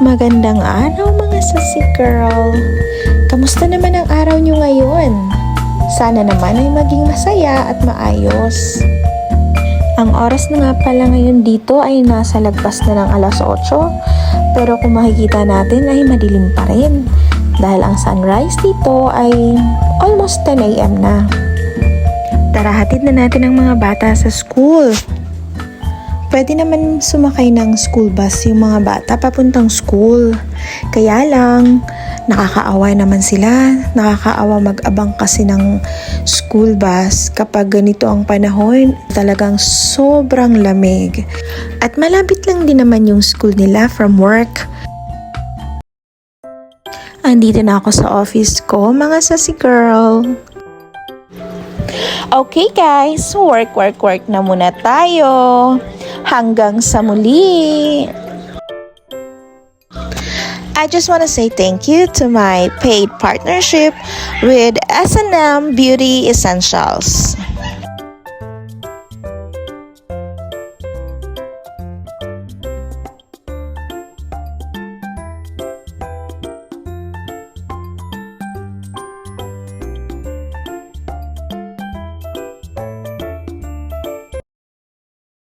Magandang araw mga sasi girl! Kamusta naman ang araw nyo ngayon? Sana naman ay maging masaya at maayos. Ang oras na nga pala ngayon dito ay nasa lagpas na ng alas 8, pero kung makikita natin ay madilim pa rin dahil ang sunrise dito ay almost 10 AM na. Tara, hatid na natin ang mga bata sa school. Pwede naman sumakay ng school bus yung mga bata papuntang school. Kaya lang, nakakaawa naman sila. Nakakaawa mag-abang kasi ng school bus kapag ganito ang panahon. Talagang sobrang lamig. At malapit lang din naman yung school nila from work. Andito na ako sa office ko, mga sasi girl. Okay guys, work na muna tayo. Hanggang sa muli. I just want to say thank you to my paid partnership with S&M Beauty Essentials.